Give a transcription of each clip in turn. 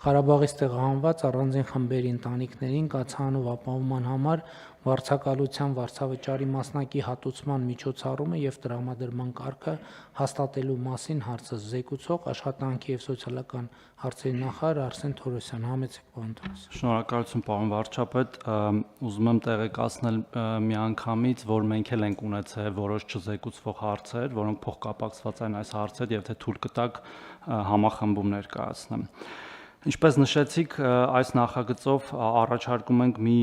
Ղարաբաղից տեղահանված առանձին խմբերի ընտանիքներին կացանով ապահովման համար վարձակալության վարձավճարի մասնակի հատուցման միջոցառումը եւ տրամադրման կարգը հաստատելու մասին հարցը զեկուցող աշխատանքի եւ սոցիալական հարցերի նախարար Արսեն Թորոսյան, համեցեք պարոն Թորոսյան։ Շնորհակալություն պարոն վարչապետ, ուզում եմ տեղեկացնել միանգամից, որ մենք էլ ենք ունեցել որոշ չզեկուցվող հարցեր, որոնք փոխկապակցված են այս հարցեր եւ թե թույլ կտակ համախմբում ներկայացնեմ։ Ինչպես նշեցիք, այս նախագծով առաջարկում ենք մի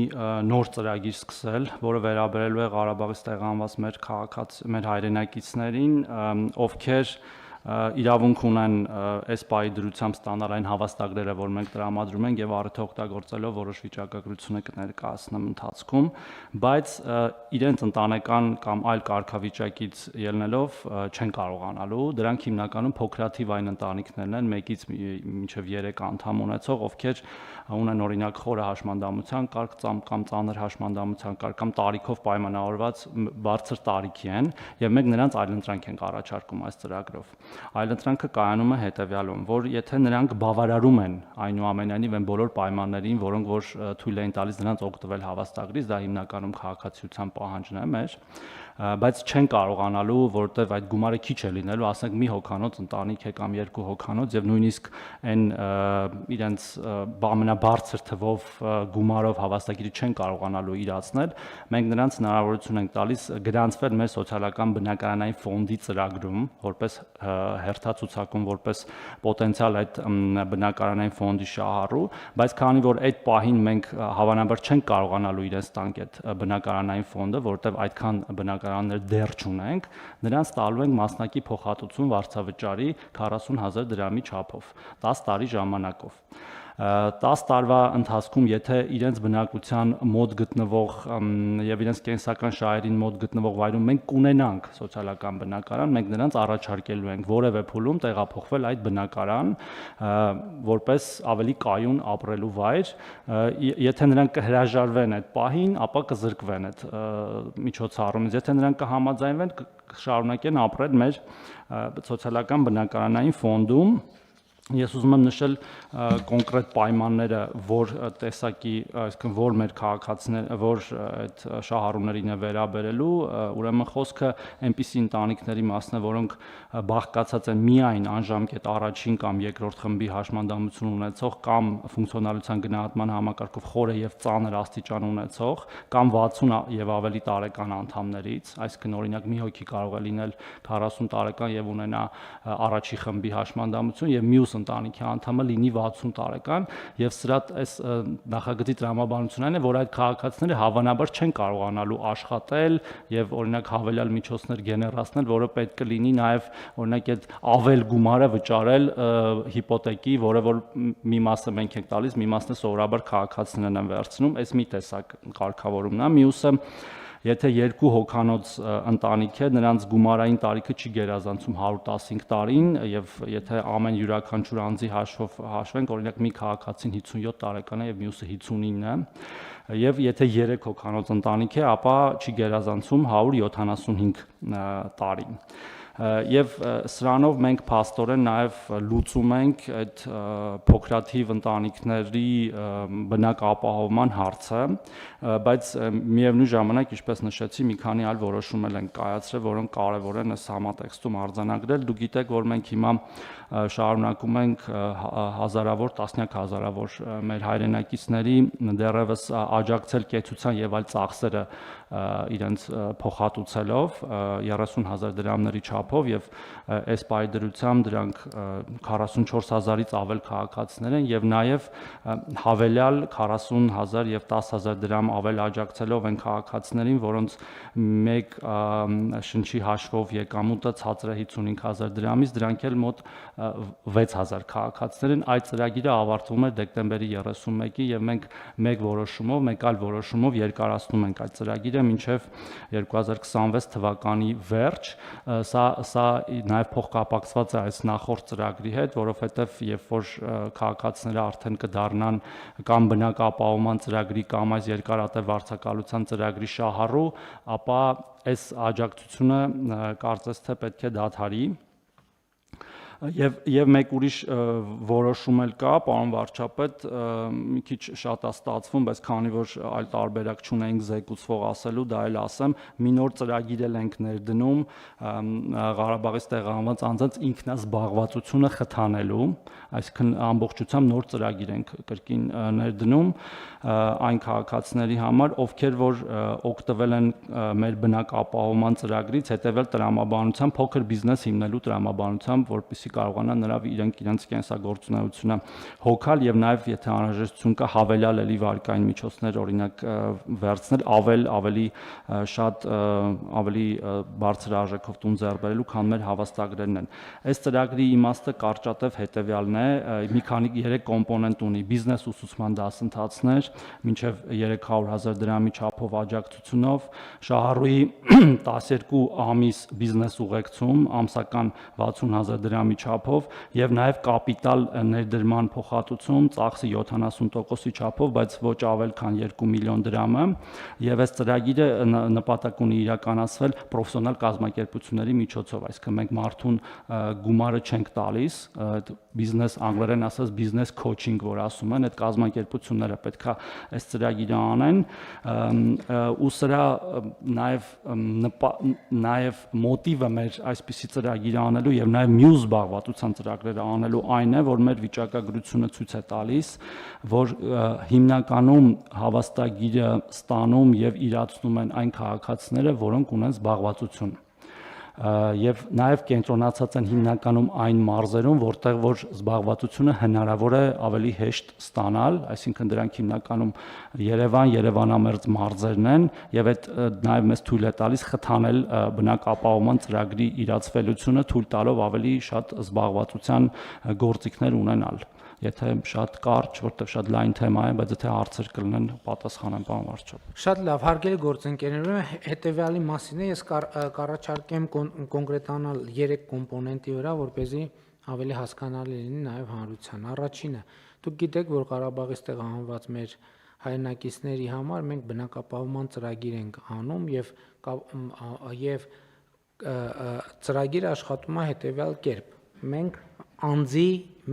նոր ծրագիր սկսել, որը վերաբերելու է Ղարաբաղից տեղահանված մեր հայրենակիցներին, ովքեր իրավունք ունեն այս պահի դրությամբ ստանալ այն հավաստագրերը, որ մենք տրամադրում ենք եւ առիթը օգտագործելով որոշ վիճակագրությունը կներկայացնեմ ընթացքում, բայց իրենց ընտանեկան կամ այլ կարգավիճակից ելնելով չեն կարողանալու, դրանք հիմնականում փոքրաթիվ այն ընտանիքներն են, 1-ից մինչև 3 անդամ ունեցող, ովքեր ունեն օրինակ խորը հաշմանդամության կարգ կամ ծանր հաշմանդամության կարգ կամ տարիքով պայմանավորված բարձր տարիքի են եւ մենք նրանց այլընտրանք ենք առաջարկում այս ծրագրով։ Այլընտրանքը կայանում է հետեւյալում, որ եթե նրանք բավարարում են այնուամենայնիվ այն բոլոր պայմաններին, որոնք որ թույլ էին տալիս նրանց օգտվել հավաստագրից, դա հիմնականում քաղաքացիության պահանջն է մեր, բայց չեն կարողանալու, որովհետև այդ գումարը քիչ է լինելու, ասենք մի հոգանոց ընտանիք է կամ 2 հոգանոց եւ նույնիսկ այն իրենց ամենաբարձր թվով գումարով հավաստագիրը չեն կարողանալու իրացնել, մենք նրանց հնարավորություն ենք տալիս գրանցվել մեր սոցիալական բնակարանային ֆոնդի ծրագրում, որպես հերթացուցակում, որպես պոտենցիալ այդ բնակարանային ֆոնդի շահառու, բայց քանի որ այդ պահին մենք հավանաբար չենք կարողանալու իրենց տանք այդ բնակարանային ֆոնդը, որովհետև այդքան բնակարաններ դեռ չունենք, նրանց տալու ենք մասնակի փոխհատուցում վարձավճարի 40,000 դրամի չափով 10 տարի ժամանակով։ 10 տարվա ընթացքում, եթե իրենց բնակության մոտ գտնվող եւ իրենց կենսական շահերին մոտ գտնվող վայրում մենք կունենանք սոցիալական բնակարան, մենք նրանց առաջարկելու ենք որևէ փուլում տեղափոխվել այդ բնակարան, որպես ավելի կայուն ապրելու վայր, եթե նրանք կհրաժարվեն այդ պահին, ապա կզրկվեն այդ միջոցառումից, եթե նրանք կհամաձայնվեն, կշարունակեն ապրել մեր սոցիալական բնակարանային ֆոնդում։ Ես ուզում եմ նշել կոնկրետ պայմանները, որ տեսակի, այսինքն որ մեր քաղաքացիներ, որ այդ շահառուներին է վերաբերելու, ուրեմն խոսքը այնպիսի ընտանիքների մասն է, որոնք բաղկացած են միայն անժամկետ առաջին կամ երկրորդ խմբի հաշմանդամություն ունեցող կամ ֆունկցիոնալության գնահատման համակարգով խորը եւ ծանր աստիճան ունեցող կամ 60 եւ ավելի տարեկան անդամներից, այսինքն օրինակ մի հոգի կարող է լինել 40 տարեկան եւ ունենա առաջի խմբի հաշմանդամություն եւ մյուս ընտանիքի անդամը լինի 60 տարեկան եւ սրա այս նախագծի տրամաբանությունն այն է, որ այդ քաղաքացիները հավանաբար չեն կարողանալու աշխատել եւ օրինակ հավելյալ միջոցներ գեներացնել, որը պետք է լինի նաեւ օրինակ այդ ավել գումարը վճարել հիպոթեկի, որը որ մի մասը մենք ենք տալիս, մի մասը սովորաբար քաղաքացիներն են վերցնում, այս մի տեսակ կարգավորումն է, մյուսը Եթե 2 հոգանոց ընտանիք է, նրանց գումարային տարիքը չի գերազանցում 115 տարին եւ եթե ամեն յուրաքանչյուր անձի հաշվով հաշվենք, օրինակ մի քաղաքացին 57 տարեկան է եւ մյուսը 59 է, եւ եթե 3 հոգանոց ընտանիք է, ապա չի գերազանցում 175 տարին։ Եվ սրանով մենք փաստորեն նաև լուծում ենք այդ փոքրաթիվ ընտանիքների բնակապահովման հարցը, բայց միևնույն ժամանակ, ինչպես նշեցի, մի քանի այլ որոշումներ ենք կայացրել, որոնք կարևոր են այս համատեքստում արձանագրել։ Դուք գիտեք, որ մենք հիմա շարունակում ենք հազարավոր, տասնյակ հազարավոր մեր հայրենակիցների դեռևս աջակցել կեցության եւ այլ ծախսերը իրենց փոխհատուցելով 30,000 դրամների չափով եւ այս պահի դրությամբ դրանք 44,000-ից ավել քաղաքացիներ են եւ նաեւ հավելյալ 40,000 եւ 10,000 դրամ ավել աջակցելով են քաղաքացիներին, որոնց մեկ շնչի հաշվով եկամուտը ցածր է 55,000 դրամից, դրանք էլ մոտ 6,000 քաղաքացիներ են։ Այդ ծրագիրը ավարտվում է դեկտեմբերի 31-ի եւ մենք մեկ այլ որոշումով երկարացնում ենք այդ ծրագիրը մինչեւ 2026 թվականի վերջ։ Սա նաեւ փոխկապակցված է այս նախորդ ծրագրի հետ, որովհետեւ երբ որ քաղաքացիները արդեն կդառնան կամ բնակապահովման ծրագրի կամ այս երկարատև վարձակալության ծրագրի շահառու, ապա այս աջակցությունը կարծես թե պետք է դադարի։ Եվ մեկ ուրիշ որոշում էլ կա, պարոն վարչապետ, մի քիչ շատ է ստացվում, բայց քանի որ այլ տարբերակ չունենք զեկուցվող ասելու, դա էլ ասեմ, մի նոր ծրագիր էլ ենք ներդնում Ղարաբաղից տեղահանված անձանց ինքնազբաղվածությունը խթանելու, այսինքն ամբողջությամբ նոր ծրագիր ենք կրկին ներդնում այն քաղաքացիների համար, ովքեր որ օգտվել են մեր բնակապահովման ծրագրից, հետևել տրամաբանությամբ, փոքր բիզնես հիմնելու տրամաբանությամբ, որպեսզի կարողանան իրենց կենսագործունեությունը հոգալ եւ նաեւ եթե անհրաժեշտություն կա հավելյալ էլի վարկային միջոցներ օրինակ վերցնել ավելի շատ ավելի բարձր արժեքով տուն ձեռք բերելու, քան մեր հավաստագրերն են։ Այս ծրագրի իմաստը կարճատև հետեւյալն է, մի քանի 3 կոմպոնենտ ունի՝ բիզնես ուսուցման դասընթացներ, մինչև 300,000 դրամի չափով աջակցությունով, շահառուի 12 ամիս բիզնես ուղեկցում, ամսական 60,000 դրամի չափով եւ նաեւ կապիտալ ներդրման փոխհատուցում ծախսի 70%-ի չափով, բայց ոչ ավել քան 2 միլիոն դրամը, եւ այս ծրագիրը նպատակ ունի իրականացվել պրոֆեսիոնալ կազմակերպությունների միջոցով, այսինքն մենք մարդուն գումարը չենք տալիս, բիզնես անգլերեն ասած բիզնես քոչինգ, որ ասում են, այդ կազմակերպությունները պետքա այս ծրագիրը անեն, ու սրա նաեւ մոտիվը մեր այսպիսի ծրագիր անելու եւ նաեւ մյուս զբաղվածության ծրագրերը անելու այն է, որ մեր վիճակագրությունը ցույց է տալիս, որ հիմնականում հավաստագիրը ստանում եւ իրացնում են այն քաղաքացիները, որոնք ունեն զբաղվածություն եւ նաեւ կենտրոնացած են հիմնականում այն մարզերում, որտեղ որ զբաղվածությունը հնարավոր է ավելի հեշտ ստանալ, այսինքն դրանք հիմնականում Երևան, Երևանամերձ մարզերն են եւ այդ նաեւ մեզ թույլ է տալիս խթանել բնակապահովման ծրագրի իրացվելությունը, թույլ տալով ավելի շատ զբաղվածության գործիքներ ունենալ։ Եթե շատ կարճ, որտեղ շատ լայն թեմա է, բայց եթե հարցեր կլինեն, պատասխանեմ, պարոն վարչապետ։ Շատ լավ, հարգելի գործընկերներ, հետեւյալի մասին է ես կառաջարկեմ կոնկրետանալ 3 կոմպոնենտի վրա, որպեսզի ավելի հասկանալի լինի նաեւ հանրության։ Առաջինը, դուք գիտեք, որ Ղարաբաղից տեղահանված մեր հայրենակիցների համար մենք բնակապահովման ծրագիր ենք անում եւ ծրագիրը աշխատում է հետեւյալ կերպ։ Մենք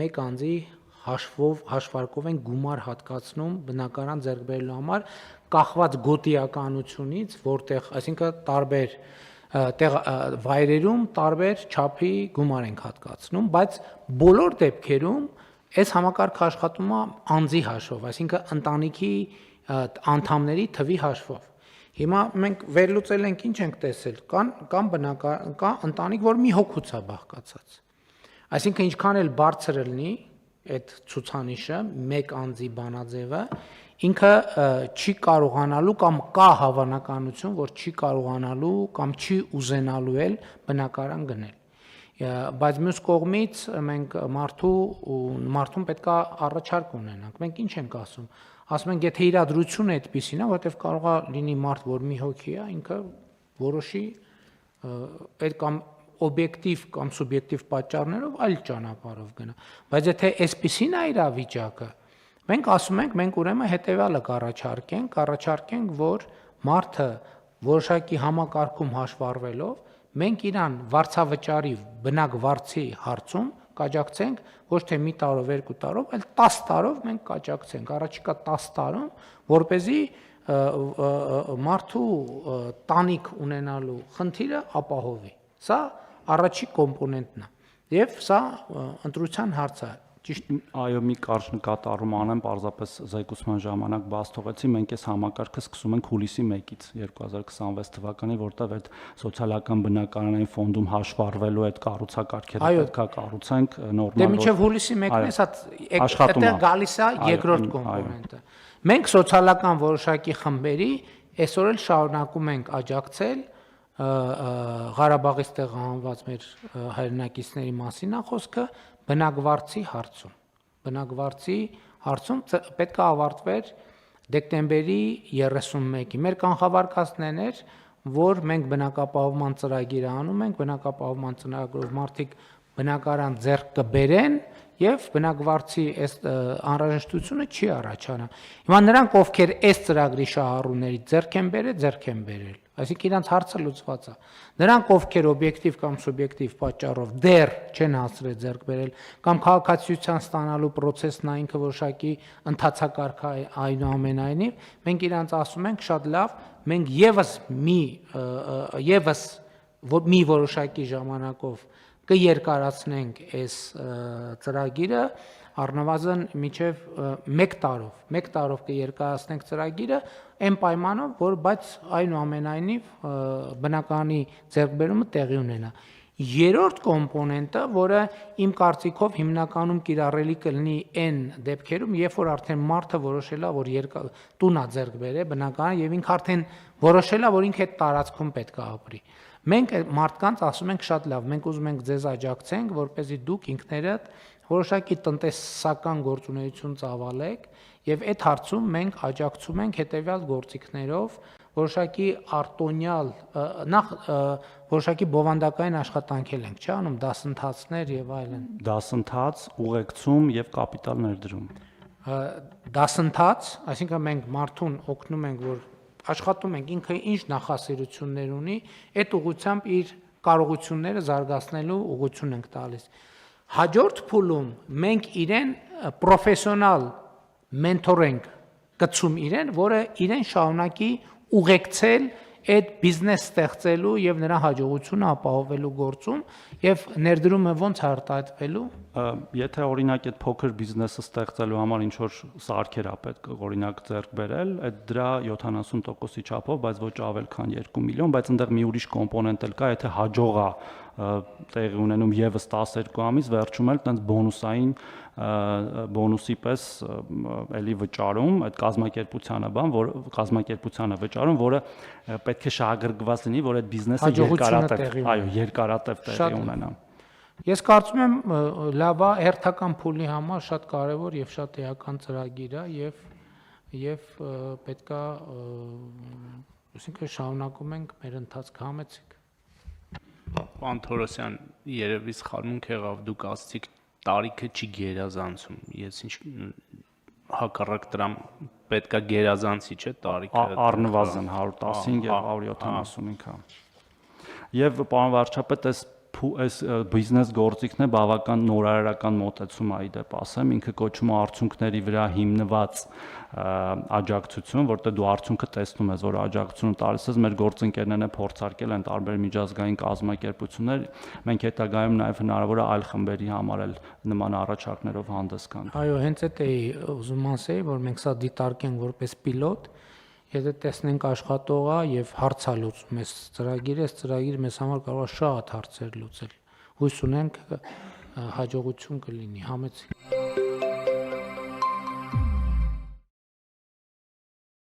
մեկ անձի հաշվարկով են գումար հատկացնում բնակարան ձեռք բերելու համար կախված գոտիականությունից, որտեղ, այսինքն տարբեր վայրերում տարբեր չափի գումար ենք հատկացնում, բայց բոլոր դեպքերում այս համակարգը աշխատում է անձի հաշվով, այսինքն ընտանիքի անդամների թվի հաշվով։ Հիմա մենք վերլուծել ենք, ինչ ենք տեսել, կա ընտանիք, որ մի հոգուց է բաղկացած։ Այսինքն ինչքան էլ բարձր լինի այդ ցուցանիշը, մեկ անձի բանաձևը, ինքը չի կարողանալու կամ կա հավանականություն, որ չի կարողանալու կամ չի ուզենալու էլ բնակարան գնել։ Բայց մյուս կողմից մենք մարդուն պետք է առաջարկ ունենանք։ Մենք ինչ ենք ասում։ Ասում ենք, եթե իրադրությունը այդպեսին է, որտեղ կարող է լինի մարդ, որ մի հոգի է, ինքը որոշի այդ կամ օբյեկտիվ կամ սուբյեկտիվ պատճառներով այլ ճանապարհով գնա։ Բայց եթե այսպեսին է իրավիճակը, մենք ասում ենք, մենք ուրեմն հետեւյալը կառաջարկենք, որ մարդը որոշակի համակարգում հաշվառվելով, մենք իրան վարձավճարի բնակվարձի հարցում կաջակցենք ոչ թե մի տարով, 2 տարով, այլ 10 տարով մենք կաջակցենք, առաջիկա 10 տարում, որպեսզի մարդու տանիք ունենալու խնդիրը ապահովի։ Սա առաջի կոմպոնենտն է եւ սա ընտրության հարց է, ճիշտ։ Այո, մի կարճ նկատառում անեմ, պարզապես զեկուցման ժամանակ բաց թողեցի, մենք այս համակարգը սկսում ենք հուլիսի 1-ից 2026 թվականի, որտեղ այդ սոցիալական բնակարանային ֆոնդում հաշվառվելու այդ կառուցակարգերը պետքա կառուցենք նորմալ։ Դե մինչև հուլիսի 1-ն է, սա այդտեղ գալիս է երկրորդ կոմպոնենտը։ Մենք սոցիալական որոշակի խմբերի այսօր էլ շարունակում ենք աջակցել Ղարաբաղից տեղահանված մեր հայրենակիցների մասին է խոսքը բնակվարձի հարցում։ Բնակվարձի հարցում պետք է ավարտվեր դեկտեմբերի 31-ի։ Մեր կանխավարկածներն էր, որ մենք բնակապահովման ծրագիր անում ենք, բնակապահովման ծրագրով մարդիկ բնակարան ձեռք կբերեն եւ բնակվարձի այս անհրաժեշտությունը չի առաջանա։ Հիմա նրանք, ովքեր այս ծրագրի շահառուներից ձեռք են բերել, Այսինքն իրանց հարցը լուծված է։ Նրանք, ովքեր օբյեկտիվ կամ սուբյեկտիվ պատճառով դեռ չեն հասցրել ձեռք բերել կամ քաղաքացիության ստանալու process-ն է ինքը որոշակի ընթացակարգ է այնուամենայնիվ, մենք իրանց ասում ենք շատ լավ, մենք եւս մի որոշակի ժամանակով կերկարացնենք այս ծրագիրը առնվազն մինչև 1 տարով կերկարացնենք ծրագիրը այն պայմանով, որ բայց այնուամենայնիվ բնականի ձեռքբերումը տեղի ունենա։ Երրորդ կոմպոնենտը, որը իմ կարծիքով հիմնականում կիրառելի կլինի այն դեպքերում, երբ որ արդեն մարդը որոշել է, որ տուն է ձեռք բերել բնակարան եւ ինքը արդեն որոշել է, որ ինքը այդ տարածքում պետք է ապրի։ Մենք մարդկանց ասում ենք շատ լավ, մենք ուզում ենք ձեզ աջակցենք, որպեսզի դուք ինքներդ որոշակի տնտեսական գործունեություն ծավալեք եւ այդ հարցում մենք աջակցում ենք հետեւյալ գործիքներով, որոշակի արտոնյալ նախ որոշակի բովանդակային աշխատանքել ենք, չէ՞ անում դասընթացներ եւ այլն։ Դասընթաց, ուղեկցում եւ կապիտալ ներդրում։ Դասընթաց, այսինքն մենք մարդուն օգնում ենք, որ աշխատում ենք ինքը ինչ նախասիրություններ ունի, այդ ուղղությամբ իր կարողությունները զարգացնելու ուղղություն ենք տալիս։ Հաջորդ փուլում մենք իրեն պրոֆեսիոնալ մենթոր ենք գցում իրեն, որը իրեն շարունակի ուղեկցել այդ բիզնես ստեղծելու եւ նրա հաջողությունը ապահովելու գործում եւ ներդրումը ոնց արտահայտվելու։ Եթե օրինակ այդ փոքր բիզնեսը ստեղծելու համար ինչ որ սարքեր է պետք օրինակ ձեռք բերել, այդ դրա 70%-ի չափով, բայց ոչ ավել քան 2 միլիոն, բայց այնտեղ մի ուրիշ կոմպոնենտ էլ կա, եթե հաջող է տեղի ունենում եւս 12 ամիս, վերջում էլ տենց բոնուսի պես էլի վճարում այդ կազմակերպությանը վճարում, որը պետք է շահագրգռված լինի, որ այդ բիզնեսը երկարատև տեղի ունենա։ Ես կարծում եմ լավ է հերթական փուլի համար շատ կարևոր եւ շատ էական ծրագիր է եւ պետքա այսինքն շարունակում ենք մեր ընթացքը համեցիկ։ Պարոն Թորոսյան, երևի սխալմունք եղավ, դուք ասացիք տարիքը չի գերազանցում։ Ես ինչ հակառակ դրամ պետքա գերազանցի, չէ՞ տարիքը։ Առնվազն 115 եւ 175։ Եվ պարոն վարչապետ, այս բիզնես գործիքն է բավական նորարարական մոտեցում է իդեպ ասեմ, ինքը կոչվում է արդյունքների վրա հիմնված աջակցություն, որտեղ դու արդյունքը տեսնում ես, որ աջակցությունը տալիս ես, մեր գործընկերներն փորձարկել են տարբեր միջազգային կազմակերպություններ, մենք հետագայում նաև հնարավոր է այլ խմբերի համար էլ նման առաջարկներով հանդես գանք։ Այո, հենց այդ էի ուզում ասեի, որ մենք սա դիտարկենք որպես պիլոտ, եթե տեսնենք աշխատող է եւ հարց է լուծում այս ծրագիրը մեզ համար կարող է շատ հարցեր լուծել։ Հույս ունենք հաջողություն կլինի, համեցիկ։